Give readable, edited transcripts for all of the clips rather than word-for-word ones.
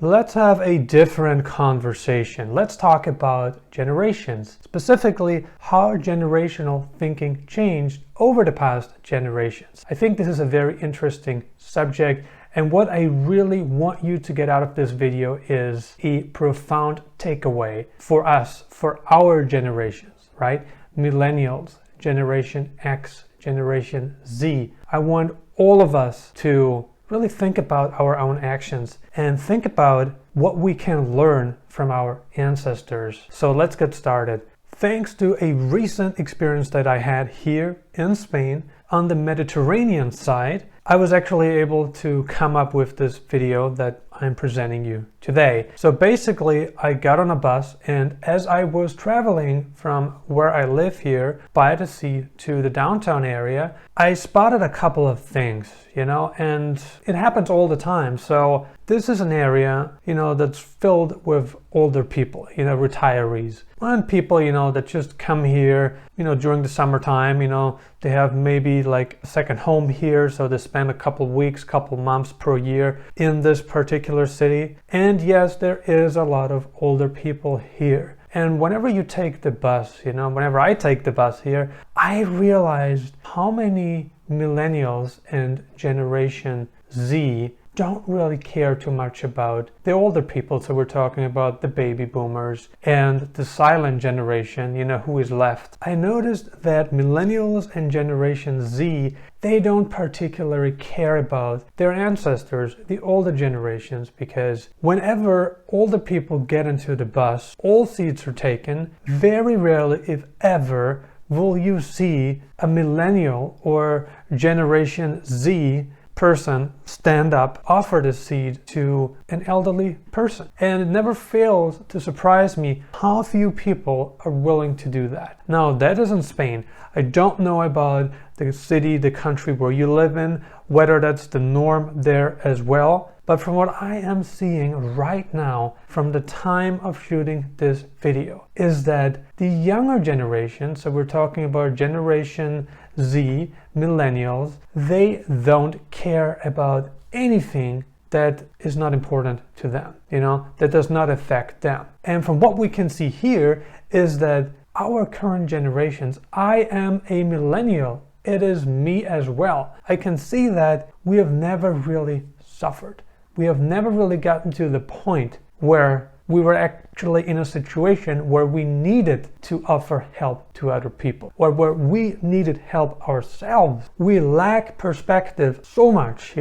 Let's have a different conversation. Let's talk about generations, specifically how generational thinking changed over the past generations. I think this is a very interesting subject, and what I really want you to get out of this video is a profound takeaway for us, for our generations, right? Millennials, Generation X, Generation Z. I want all of us to really think about our own actions and think about what we can learn from our ancestors. So let's get started. Thanks to a recent experience that I had here in Spain on the Mediterranean side, I was actually able to come up with this video that I'm presenting you today. So basically, I got on a bus, and as I was traveling from where I live here by the sea to the downtown area, I spotted a couple of things, and it happens all the time. So this is an area, that's filled with older people, retirees, and people, that just come here, during the summertime, they have maybe like a second home here, so they spend a couple weeks, couple months per year in this particular city. And yes, there is a lot of older people here. And whenever you take the bus, whenever I take the bus here, I realized how many millennials and Generation Z don't really care too much about the older people. So we're talking about the baby boomers and the silent generation, who is left. I noticed that millennials and Generation Z, they don't particularly care about their ancestors, the older generations, because whenever older people get into the bus, all seats are taken. Very rarely, if ever, will you see a millennial or Generation Z person stand up, offer the seat to an elderly person. And it never fails to surprise me how few people are willing to do that. Now, that is in Spain. I don't know about the city, the country where you live in, whether that's the norm there as well. But from what I am seeing right now, from the time of shooting this video, is that the younger generation, so we're talking about Generation Z, millennials, they don't care about anything that is not important to them, that does not affect them. And from what we can see here is that our current generations, I am a millennial, it is me as well. I can see that we have never really suffered. We have never really gotten to the point where we were actually in a situation where we needed to offer help to other people, or where we needed help ourselves. We lack perspective so much,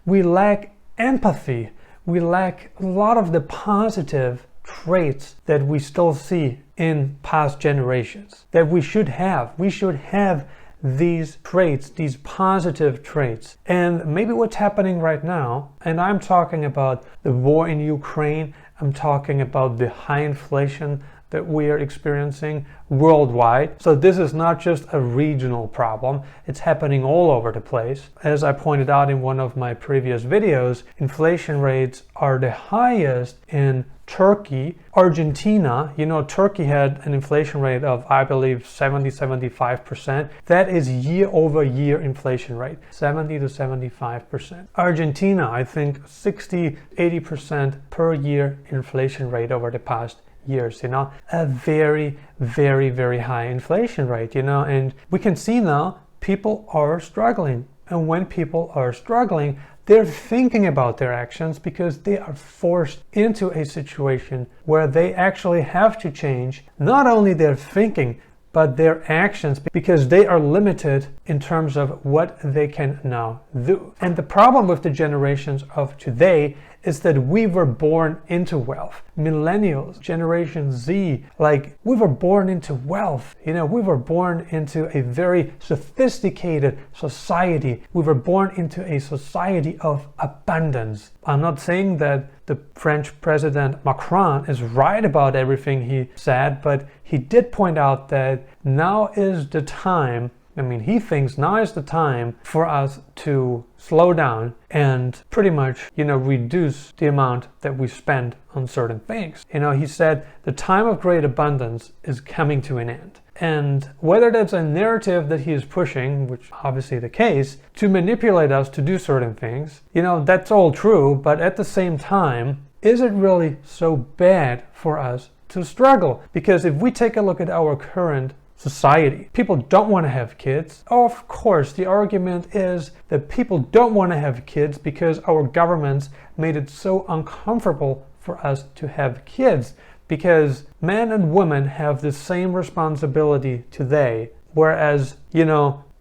we lack empathy. We lack a lot of the positive traits that we still see in past generations that we should have. We should have these traits, these positive traits. And maybe what's happening right now, and I'm talking about the war in Ukraine, I'm talking about the high inflation that we are experiencing worldwide. So this is not just a regional problem, it's happening all over the place. As I pointed out in one of my previous videos, inflation rates are the highest in Turkey, Argentina. Turkey had an inflation rate of, I believe, 75%. That is year-over-year inflation rate, 70 to 75%. Argentina, I think 60-80% per year inflation rate over the past years, a very, very, very high inflation rate, and we can see now people are struggling. And when people are struggling, they're thinking about their actions because they are forced into a situation where they actually have to change not only their thinking, but their actions, because they are limited in terms of what they can now do. And the problem with the generations of today is that we were born into wealth. Millennials, Generation Z, we were born into wealth. We were born into a very sophisticated society. We were born into a society of abundance. I'm not saying that the French President Macron is right about everything he said, but he did point out that now is the time. He thinks now is the time for us to slow down and pretty much, reduce the amount that we spend on certain things. He said the time of great abundance is coming to an end. And whether that's a narrative that he is pushing, which obviously the case, to manipulate us to do certain things, that's all true. But at the same time, is it really so bad for us to struggle? Because if we take a look at our current society, people don't want to have kids. Of course, the argument is that people don't want to have kids because our governments made it so uncomfortable for us to have kids, because men and women have the same responsibility today, whereas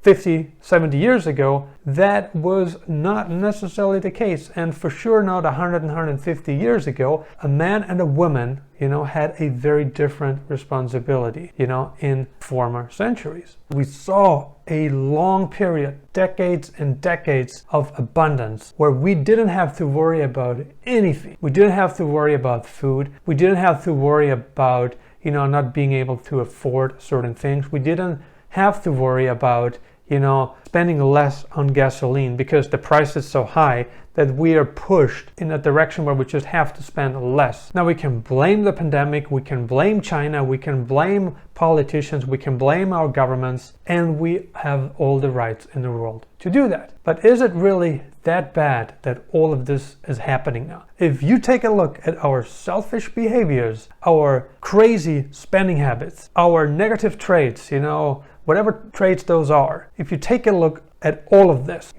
50, 70 years ago, that was not necessarily the case. And for sure not 100 and 150 years ago, a man and a woman, had a very different responsibility, in former centuries. We saw a long period, decades and decades of abundance, where we didn't have to worry about anything. We didn't have to worry about food. We didn't have to worry about, not being able to afford certain things. We didn't have to worry about spending less on gasoline because the price is so high that we are pushed in a direction where we just have to spend less. Now we can blame the pandemic, we can blame China, we can blame politicians, we can blame our governments, and we have all the rights in the world to do that. But is it really that bad that all of this is happening now? If you take a look at our selfish behaviors, our crazy spending habits, our negative traits, whatever traits those are, if you take a look at all of this,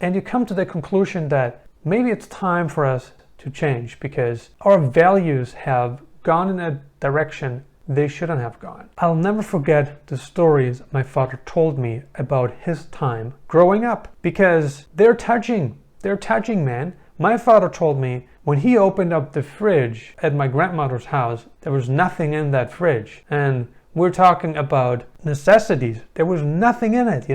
and you come to the conclusion that maybe it's time for us to change because our values have gone in a direction they shouldn't have gone. I'll never forget the stories my father told me about his time growing up, because they're touching, man. My father told me when he opened up the fridge at my grandmother's house, there was nothing in that fridge. And we're talking about necessities. There was nothing in it,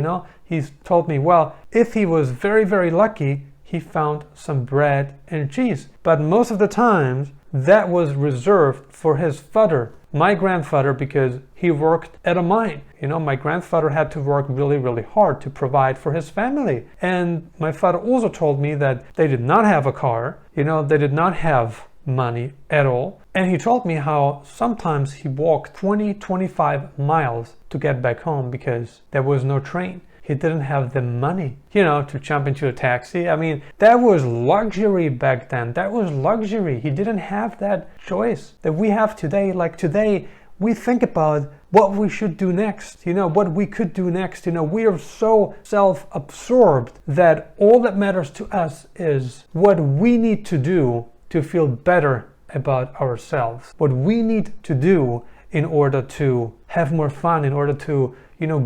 He's told me, well, if he was very, very lucky, he found some bread and cheese. But most of the times, that was reserved for his father, my grandfather, because he worked at a mine. My grandfather had to work really, really hard to provide for his family. And my father also told me that they did not have a car, they did not have money at all. And he told me how sometimes he walked 20, 25 miles to get back home because there was no train. He didn't have the money, to jump into a taxi. I mean, that was luxury back then. That was luxury. He didn't have that choice that we have today. Like today, we think about what we should do next, what we could do next. We are so self-absorbed that all that matters to us is what we need to do to feel better about ourselves, what we need to do in order to have more fun, in order to,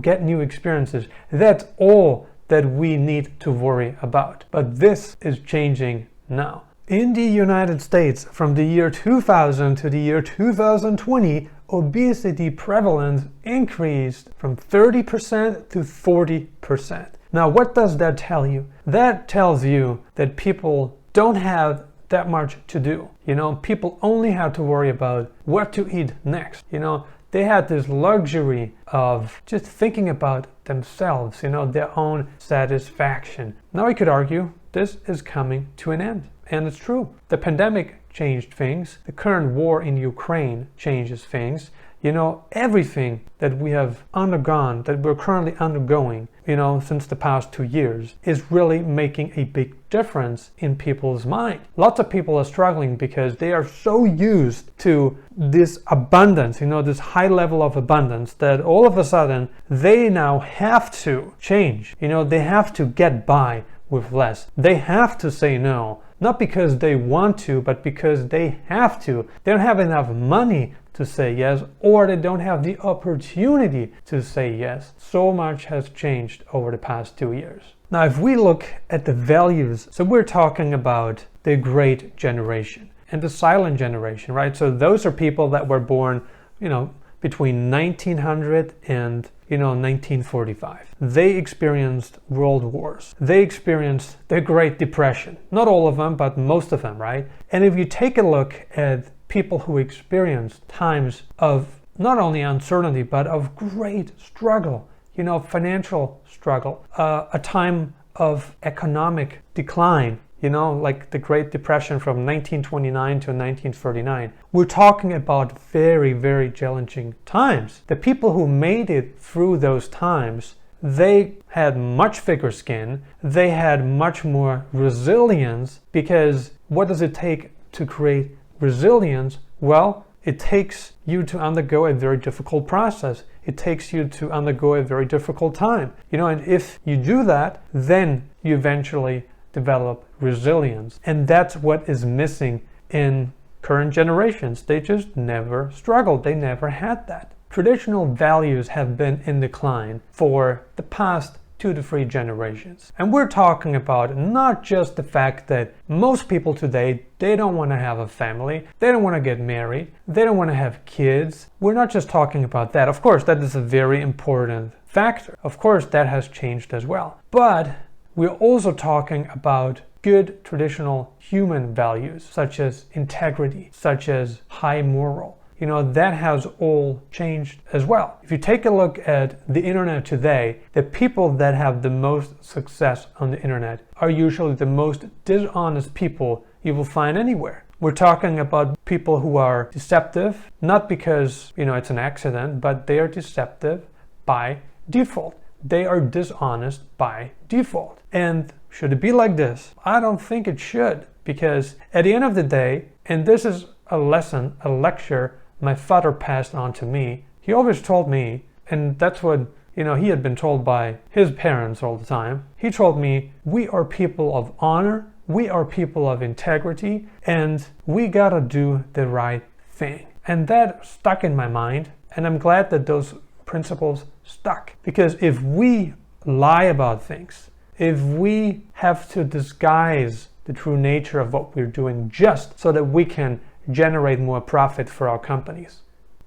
get new experiences. That's all that we need to worry about. But this is changing now. In the United States, from the year 2000 to the year 2020, obesity prevalence increased from 30% to 40%. Now, what does that tell you? That tells you that people don't have that much to do. People only had to worry about what to eat next. They had this luxury of just thinking about themselves, their own satisfaction. Now we could argue this is coming to an end. And it's true. The pandemic changed things. The current war in Ukraine changes things. Everything that we have undergone, that we're currently undergoing, since the past 2 years, is really making a big difference in people's mind. Lots of people are struggling because they are so used to this abundance, this high level of abundance, that all of a sudden they now have to change. They have to get by with less. They have to say no, not because they want to, but because they have to. They don't have enough money to say yes, or they don't have the opportunity to say yes. So much has changed over the past 2 years. Now, if we look at the values, so we're talking about the great generation and the silent generation, right? So those are people that were born, between 1900 and 1945. They experienced world wars. They experienced the Great Depression. Not all of them, but most of them, right? And if you take a look at people who experienced times of not only uncertainty, but of great struggle, financial struggle, a time of economic decline, like the Great Depression from 1929 to 1939. We're talking about very, very challenging times. The people who made it through those times, they had much thicker skin. They had much more resilience because What does it take to create resilience? Well, it takes you to undergo a very difficult process. It takes you to undergo a very difficult time. And if you do that, then you eventually develop resilience. And that's what is missing in current generations. They just never struggled. They never had that. Traditional values have been in decline for the past 2 to 3 generations. And we're talking about not just the fact that most people today, they don't want to have a family, they don't want to get married, they don't want to have kids. We're not just talking about that. Of course, that is a very important factor. Of course, that has changed as well. But we're also talking about good traditional human values, such as integrity, such as high moral. That has all changed as well. If you take a look at the internet today, the people that have the most success on the internet are usually the most dishonest people you will find anywhere. We're talking about people who are deceptive, not because, it's an accident, but they are deceptive by default. They are dishonest by default. And should it be like this? I don't think it should, because at the end of the day, and this is a lesson, a lecture my father passed on to me. He always told me, and that's what, he had been told by his parents all the time. He told me, we are people of honor, we are people of integrity, and we gotta do the right thing. And that stuck in my mind, and I'm glad that those principles stuck. Because if we lie about things, if we have to disguise the true nature of what we're doing just so that we can generate more profit for our companies,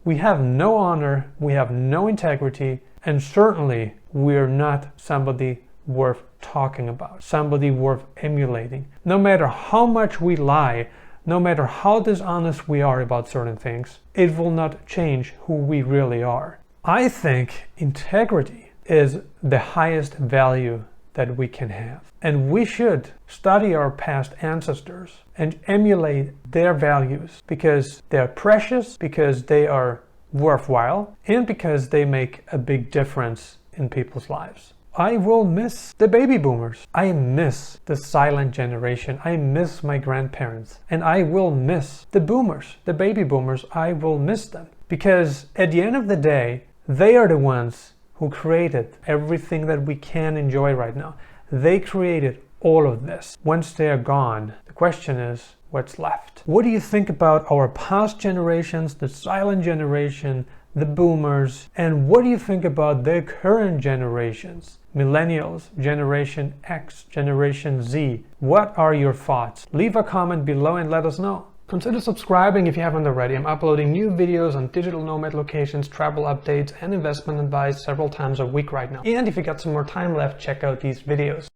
we have no honor, we have no integrity, and certainly we're not somebody worth talking about, somebody worth emulating. No matter how much we lie, no matter how dishonest we are about certain things, it will not change who we really are. I think integrity is the highest value that we can have. And we should study our past ancestors and emulate their values, because they're precious, because they are worthwhile, and because they make a big difference in people's lives. I will miss the baby boomers. I miss the silent generation. I miss my grandparents. And I will miss the boomers, the baby boomers. I will miss them. Because at the end of the day, they are the ones who created everything that we can enjoy right now. They created all of this. Once they are gone, the question is, what's left? What do you think about our past generations, the silent generation, the boomers, and what do you think about the current generations? Millennials, Generation X, Generation Z. What are your thoughts? Leave a comment below and let us know. Consider subscribing if you haven't already. I'm uploading new videos on digital nomad locations, travel updates, and investment advice several times a week right now. And if you got some more time left, check out these videos.